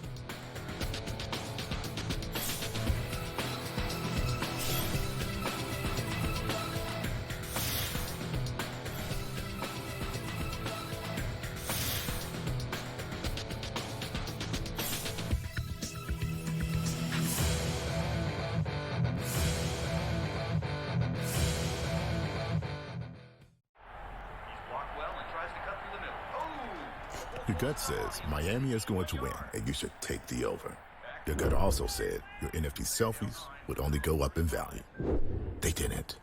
Your gut says Miami is going to win, and you should take the over. Your gut also said your NFT selfies would only go up in value. They didn't.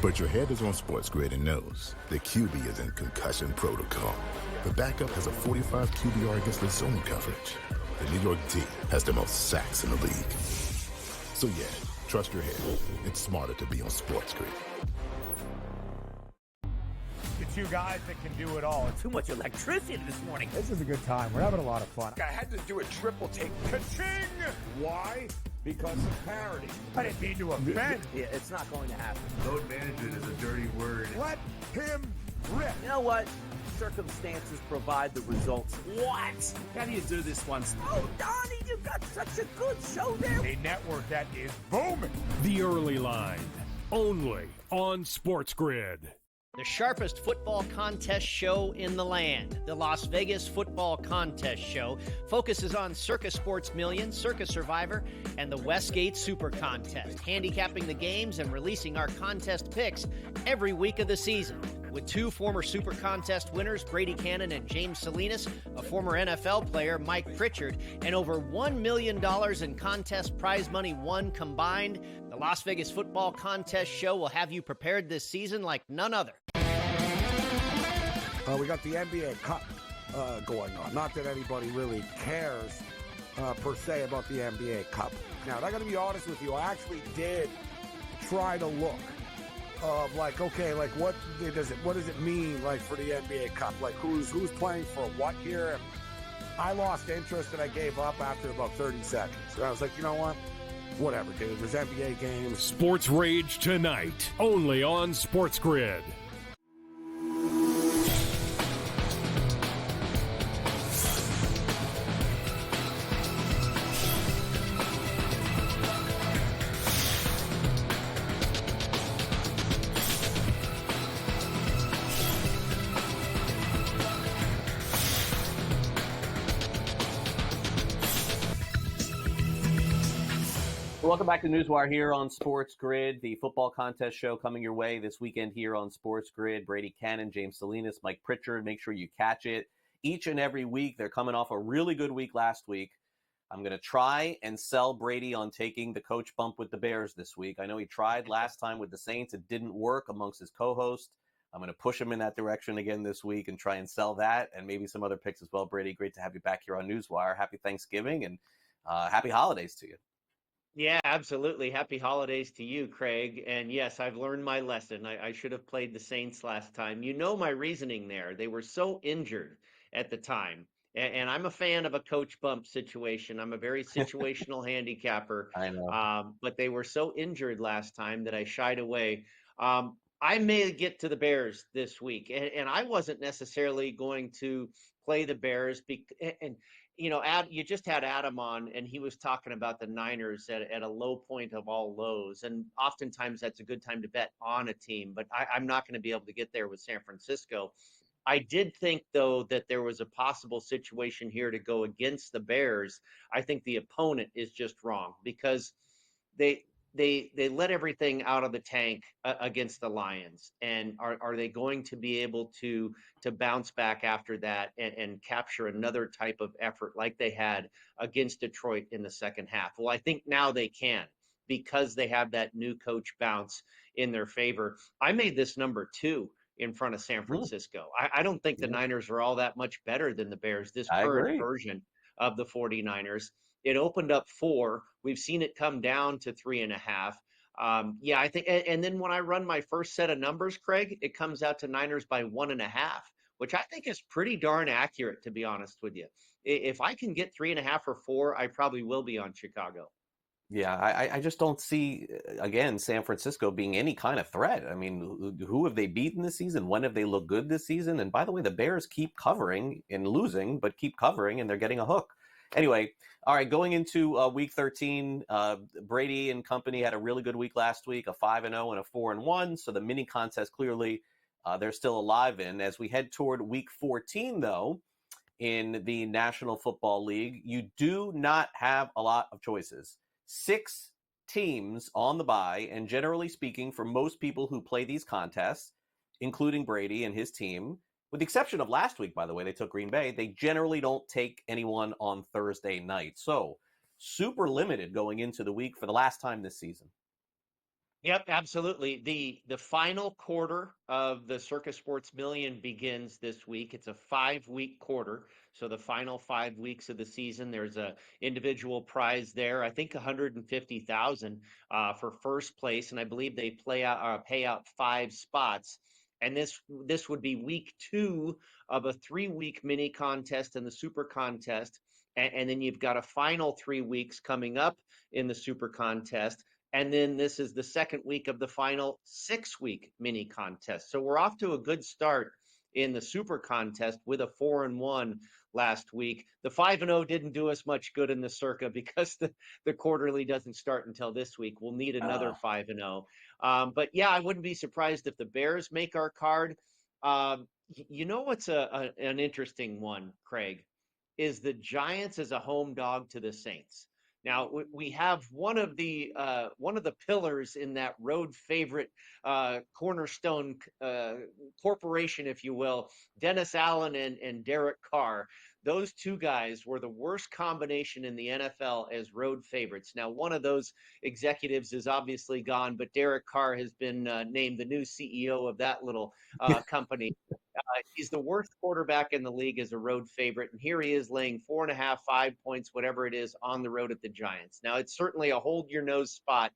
But your head is on Sports Grid and knows the QB is in concussion protocol. The backup has a 45 QBR against the zone coverage. The New York D has the most sacks in the league. So yeah, trust your head. It's smarter to be on Sports Grid. Two guys that can do it all. Too much electricity this morning. This is a good time. We're having a lot of fun. I had to do a triple take. Ka-ching! Why? Because of parity. I didn't mean to offend. Yeah, it's not going to happen. Load management is a dirty word. Let him rip. You know what? Circumstances provide the results. What? How do you do this one? Oh, Donnie, you got such a good show there. A network that is booming. The Early Line, only on Sports Grid. The sharpest football contest show in the land, the Las Vegas Football Contest Show, focuses on Circa Sports Million, Circa Survivor, and the Westgate Super Contest, handicapping the games and releasing our contest picks every week of the season. With two former Super Contest winners, Brady Cannon and James Salinas, a former NFL player, Mike Pritchard, and over $1 million in contest prize money won combined, the Las Vegas Football Contest Show will have you prepared this season like none other. We got the NBA Cup going on. Not that anybody really cares per se about the NBA Cup. Now, I got to be honest with you. I actually did try to look of like, okay, like what does it mean like for the NBA Cup? Like who's playing for what here? And I lost interest and I gave up after about 30 seconds. And I was like, you know what? Whatever, dude. There's NBA games. Sports Rage tonight, only on Sports Grid. Welcome back to Newswire here on Sports Grid, the football contest show coming your way this weekend here on Sports Grid. Brady Cannon, James Salinas, Mike Pritchard. Make sure you catch it each and every week. They're coming off a really good week last week. I'm going to try and sell Brady on taking the coach bump with the Bears this week. I know he tried last time with the Saints. It didn't work amongst his co-hosts. I'm going to push him in that direction again this week and try and sell that and maybe some other picks as well. Brady, great to have you back here on Newswire. Happy Thanksgiving and happy holidays to you. Yeah, absolutely. Happy holidays to you, Craig. And yes, I've learned my lesson. I should have played the Saints last time. You know my reasoning there. They were so injured at the time. And I'm a fan of a coach bump situation. I'm a very situational handicapper. I know. But they were so injured last time that I shied away. I may get to the Bears this week, and I wasn't necessarily going to play the Bears. And you know, you just had Adam on, and he was talking about the Niners at a low point of all lows. And oftentimes that's a good time to bet on a team, but I'm not going to be able to get there with San Francisco. I did think, though, that there was a possible situation here to go against the Bears. I think the opponent is just wrong because they they let everything out of the tank against the Lions, and are they going to be able to bounce back after that and capture another type of effort like they had against Detroit in the second half? Well, I think now they can, because they have that new coach bounce in their favor. I made this number 2 in front of San Francisco. I don't think the Niners are all that much better than the Bears, this current version of the 49ers. It opened up 4. We've seen it come down to 3.5. Yeah, I think, and then when I run my first set of numbers, Craig, it comes out to Niners by 1.5, which I think is pretty darn accurate, to be honest with you. If I can get 3.5 or 4, I probably will be on Chicago. Yeah, I just don't see, again, San Francisco being any kind of threat. I mean, who have they beaten this season? When have they looked good this season? And by the way, the Bears keep covering and losing, but keep covering, and they're getting a hook. Anyway, all right, going into Week 13, Brady and company had a really good week last week, a 5-0 and a 4-1. So the mini contest, clearly, they're still alive in. As we head toward Week 14, though, in the National Football League, you do not have a lot of choices. 6 teams on the bye, and generally speaking, for most people who play these contests, including Brady and his team, with the exception of last week, by the way, they took Green Bay, they generally don't take anyone on Thursday night. So super limited going into the week for the last time this season. Yep, absolutely. The final quarter of the Circa Sports Million begins this week. It's a 5-week quarter. So the final 5 weeks of the season, there's a individual prize there. I think 150,000 for first place, and I believe they pay out 5 spots. And this would be week 2 of a 3-week mini contest and the super contest. And then you've got a final 3 weeks coming up in the super contest. And then this is the second week of the final 6-week mini contest. So we're off to a good start in the super contest with a 4-1 last week. The 5-0 didn't do us much good in the Circa because the quarterly doesn't start until this week. We'll need another 5-0. But yeah, I wouldn't be surprised if the Bears make our card. You know what's an interesting one, Craig, is the Giants as a home dog to the Saints. Now we have one of the pillars in that road favorite cornerstone corporation, if you will, Dennis Allen and Derek Carr. Those two guys were the worst combination in the NFL as road favorites. Now, one of those executives is obviously gone, but Derek Carr has been named the new CEO of that little company. He's the worst quarterback in the league as a road favorite, and here he is laying 4.5, 5 points, whatever it is, on the road at the Giants. Now, it's certainly a hold-your-nose spot.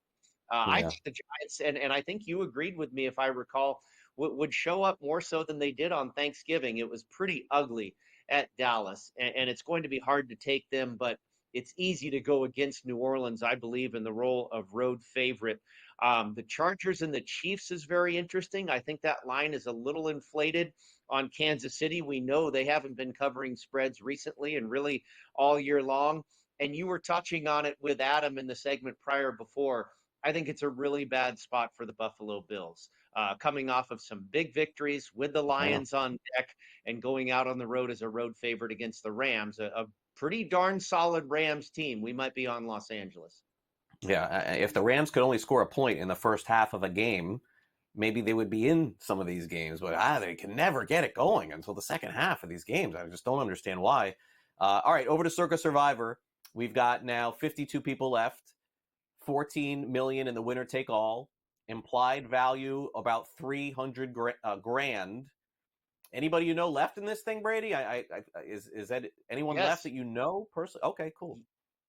I think the Giants, and I think you agreed with me, if I recall, would show up more so than they did on Thanksgiving. It was pretty ugly at Dallas, and it's going to be hard to take them, but it's easy to go against New Orleans, I believe, in the role of road favorite. The Chargers and the Chiefs is very interesting. I think that line is a little inflated on Kansas City. We know they haven't been covering spreads recently and really all year long. And you were touching on it with Adam in the segment before. I think it's a really bad spot for the Buffalo Bills. Coming off of some big victories with the Lions on deck and going out on the road as a road favorite against the Rams, a pretty darn solid Rams team. We might be on Los Angeles. Yeah, if the Rams could only score a point in the first half of a game, maybe they would be in some of these games, but they can never get it going until the second half of these games. I just don't understand why. All right, over to Circa Survivor. We've got now 52 people left, 14 million in the winner take all, implied value about 300 grand. Anybody you know left in this thing, Brady? Is that anyone left that you know personally? Okay, cool.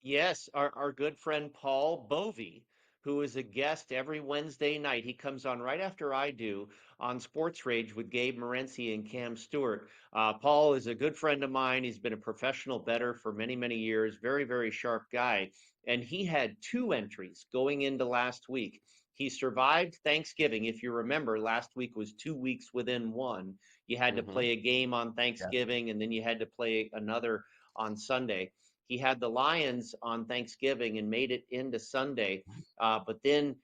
Yes, our good friend Paul Bovey, who is a guest every Wednesday night. He comes on right after I do on Sports Rage with Gabe Morency and Cam Stewart. Paul is a good friend of mine. He's been a professional bettor for many, many years. Very, very sharp guy. And he had 2 entries going into last week. He survived Thanksgiving. If you remember, last week was 2 weeks within one. You had to play a game on Thanksgiving, and then you had to play another on Sunday. He had the Lions on Thanksgiving and made it into Sunday, but then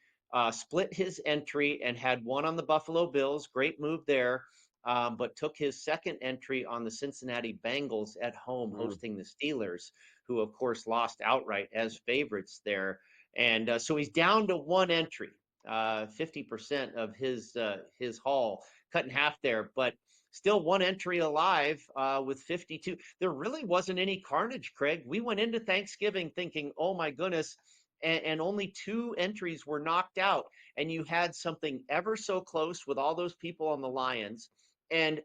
split his entry and had one on the Buffalo Bills. Great move there, but took his second entry on the Cincinnati Bengals at home hosting the Steelers, who, of course, lost outright as favorites there. And so he's down to 1 entry, 50% of his haul, cut in half there. But still 1 entry alive with 52. There really wasn't any carnage, Craig. We went into Thanksgiving thinking, oh my goodness, and only 2 entries were knocked out. And you had something ever so close with all those people on the Lions. And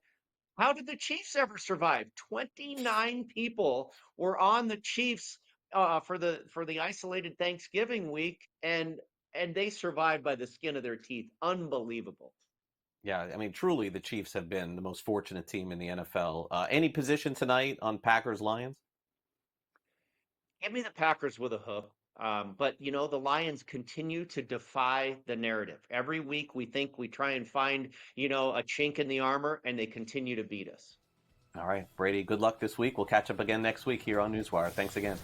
how did the Chiefs ever survive? 29 people were on the Chiefs for the isolated Thanksgiving week, and they survived by the skin of their teeth. Unbelievable. Yeah, I mean, truly, the Chiefs have been the most fortunate team in the NFL. Any position tonight on Packers-Lions? Give me the Packers with a hook. But, you know, the Lions continue to defy the narrative. Every week we think we try and find, you know, a chink in the armor, and they continue to beat us. All right, Brady, good luck this week. We'll catch up again next week here on Newswire. Thanks again.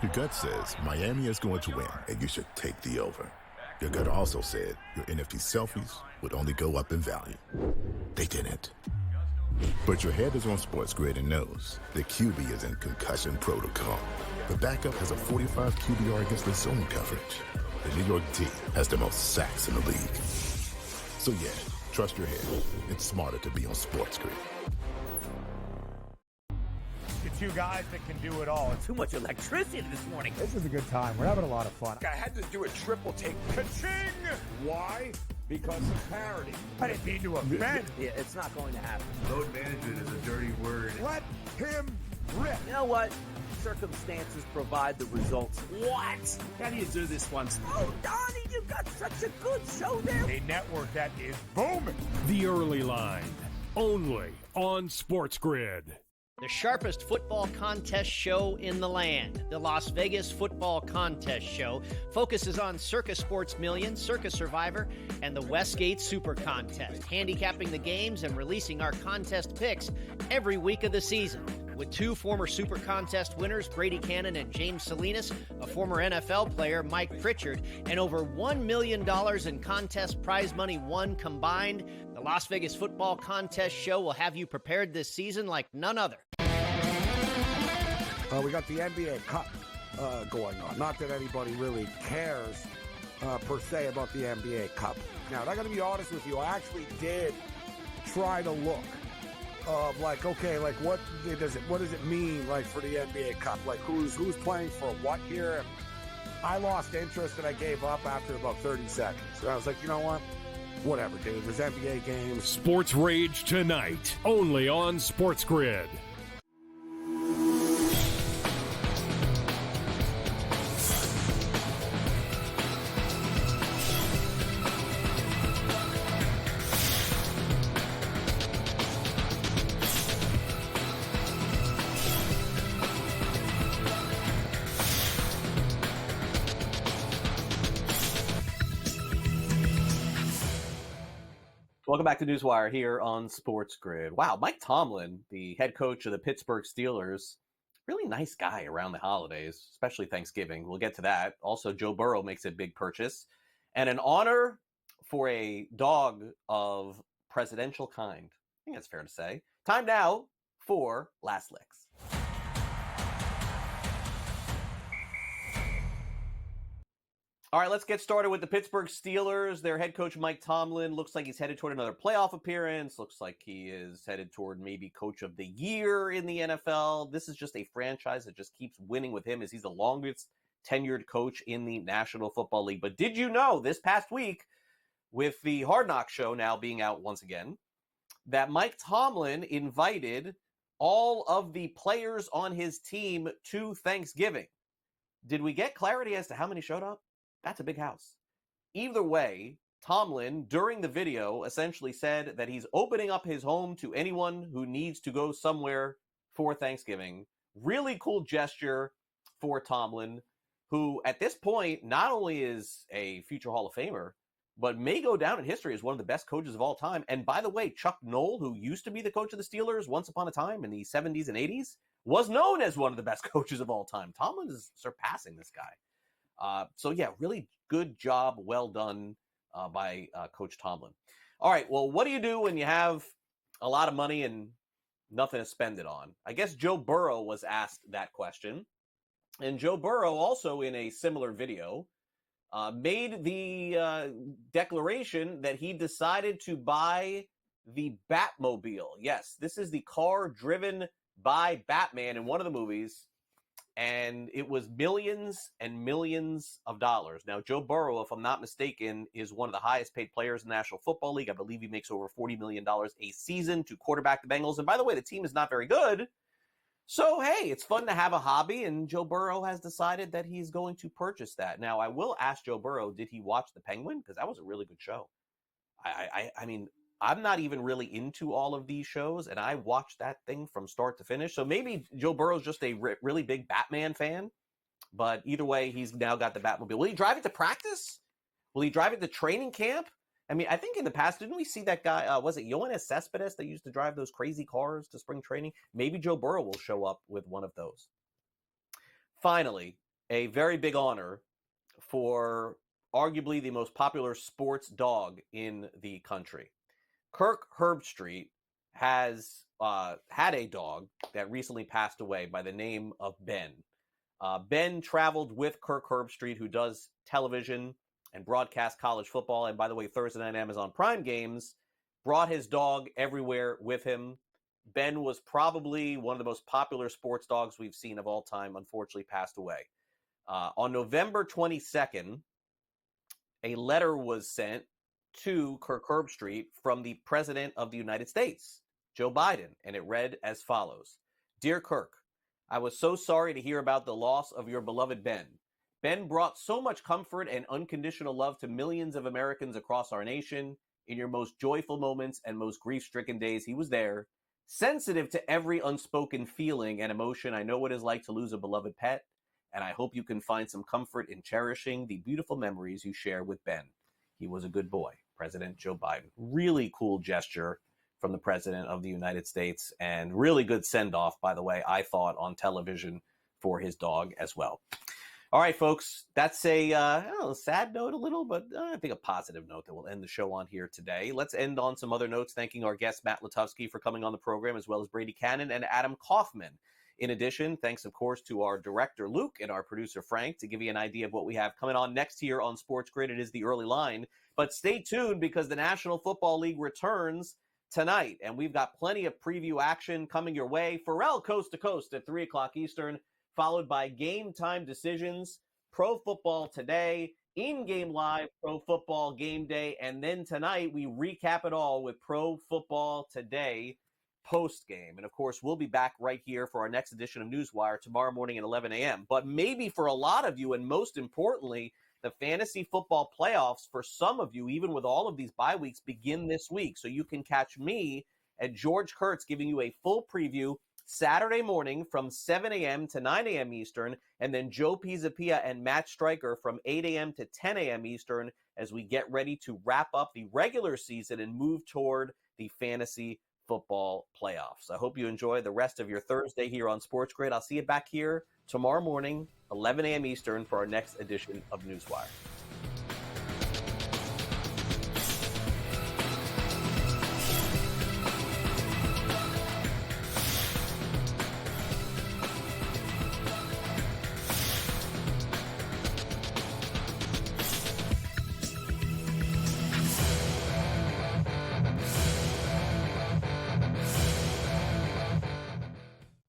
Your gut says Miami is going to win, and you should take the over. Your gut also said your NFT selfies would only go up in value. They didn't. But your head is on Sports Grid and knows the QB is in concussion protocol. The backup has a 45 QBR against the zone coverage. The New York D has the most sacks in the league. So yeah, trust your head. It's smarter to be on Sports Grid. The 2 guys that can do it all. Too much electricity this morning. This is a good time. We're having a lot of fun. I had to do a triple take. Ka-ching! Why? Because of parity. I didn't mean to offend. Yeah, it's not going to happen. Load management is a dirty word. Let him rip. You know what? Circumstances provide the results. What? How do you do this once? Oh, Donnie, you got such a good show there. A network that is booming. The Early Line, only on Sports Grid. The sharpest football contest show in the land, the Las Vegas Football Contest Show, focuses on Circus Sports Million, Circus Survivor, and the Westgate Super Contest, handicapping the games and releasing our contest picks every week of the season. With 2 former Super Contest winners, Brady Cannon and James Salinas, a former NFL player, Mike Pritchard, and over $1 million in contest prize money won combined, the Las Vegas Football Contest Show will have you prepared this season like none other. We got the NBA Cup going on. Not that anybody really cares per se about the NBA Cup. Now, I got to be honest with you. I actually did try to look of like, okay, like what does it mean like for the NBA Cup? Like who's playing for what here? And I lost interest and I gave up after about 30 seconds. And I was like, you know what? Whatever, dude. There's NBA games. Sports Rage tonight, only on Sports Grid. Welcome back to Newswire here on Sports Grid. Wow, Mike Tomlin, the head coach of the Pittsburgh Steelers, really nice guy around the holidays, especially Thanksgiving. We'll get to that. Also, Joe Burrow makes a big purchase. And an honor for a dog of presidential kind. I think that's fair to say. Time now for Last Licks. All right, let's get started with the Pittsburgh Steelers. Their head coach, Mike Tomlin, looks like he's headed toward another playoff appearance. Looks like he is headed toward maybe coach of the year in the NFL. This is just a franchise that just keeps winning with him as he's the longest tenured coach in the National Football League. But did you know this past week, with the Hard Knocks show now being out once again, that Mike Tomlin invited all of the players on his team to Thanksgiving? Did we get clarity as to how many showed up? That's a big house. Either way, Tomlin, during the video, essentially said that he's opening up his home to anyone who needs to go somewhere for Thanksgiving. Really cool gesture for Tomlin, who at this point not only is a future Hall of Famer, but may go down in history as one of the best coaches of all time. And by the way, Chuck Noll, who used to be the coach of the Steelers once upon a time in the 70s and 80s, was known as one of the best coaches of all time. Tomlin is surpassing this guy. So, yeah, really good job. Well done by Coach Tomlin. All right, well, what do you do when you have a lot of money and nothing to spend it on? I guess Joe Burrow was asked that question. And Joe Burrow also in a similar video made the declaration that he decided to buy the Batmobile. Yes, this is the car driven by Batman in one of the movies. And it was millions and millions of dollars. Now, Joe Burrow, if I'm not mistaken, is one of the highest paid players in the National Football League. I believe he makes over $40 million a season to quarterback the Bengals. And by the way, the team is not very good. So, hey, it's fun to have a hobby. And Joe Burrow has decided that he's going to purchase that. Now, I will ask Joe Burrow, did he watch The Penguin? Because that was a really good show. I mean, I'm not even really into all of these shows, and I watched that thing from start to finish. So maybe Joe Burrow's just a really big Batman fan. But either way, he's now got the Batmobile. Will he drive it to practice? Will he drive it to training camp? I mean, I think in the past, didn't we see that guy, was it Yoenis Cespedes that used to drive those crazy cars to spring training? Maybe Joe Burrow will show up with one of those. Finally, a very big honor for arguably the most popular sports dog in the country. Kirk Herbstreit has had a dog that recently passed away by the name of Ben. Ben traveled with Kirk Herbstreit, who does television and broadcast college football. And by the way, Thursday night Amazon Prime games, brought his dog everywhere with him. Ben was probably one of the most popular sports dogs we've seen of all time, unfortunately passed away. On November 22nd, a letter was sent to Kirk Herbstreit from the President of the United States, Joe Biden, and it read as follows. Dear Kirk, I was so sorry to hear about the loss of your beloved Ben. Ben brought so much comfort and unconditional love to millions of Americans across our nation. In your most joyful moments and most grief-stricken days, he was there, sensitive to every unspoken feeling and emotion. I know what it's like to lose a beloved pet, and I hope you can find some comfort in cherishing the beautiful memories you share with Ben. He was a good boy, President Joe Biden. Really cool gesture from the President of the United States, and really good send-off, by the way, I thought, on television for his dog as well. All right, folks, that's a sad note a little, but I think a positive note that we'll end the show on here today. Let's end on some other notes, thanking our guest, Matt Latufsky, for coming on the program, as well as Brady Cannon and Adam Kaufman. In addition, thanks, of course, to our director, Luke, and our producer, Frank, to give you an idea of what we have coming on next here on Sports Grid. It is the early line. But stay tuned because the National Football League returns tonight, and we've got plenty of preview action coming your way. Pharrell Coast to Coast at 3 o'clock Eastern, followed by Game Time Decisions, Pro Football Today, In-Game Live, Pro Football Game Day, and then tonight we recap it all with Pro Football Today post-game. And of course, we'll be back right here for our next edition of Newswire tomorrow morning at 11 a.m. But maybe for a lot of you, and most importantly, the fantasy football playoffs for some of you, even with all of these bye weeks, begin this week. So you can catch me at George Kurtz giving you a full preview Saturday morning from 7 a.m. to 9 a.m. Eastern, and then Joe Pisapia and Matt Stryker from 8 a.m. to 10 a.m. Eastern as we get ready to wrap up the regular season and move toward the fantasy football playoffs. I hope you enjoy the rest of your Thursday here on Sports Grid. I'll see you back here tomorrow morning, 11 a.m. Eastern, for our next edition of Newswire.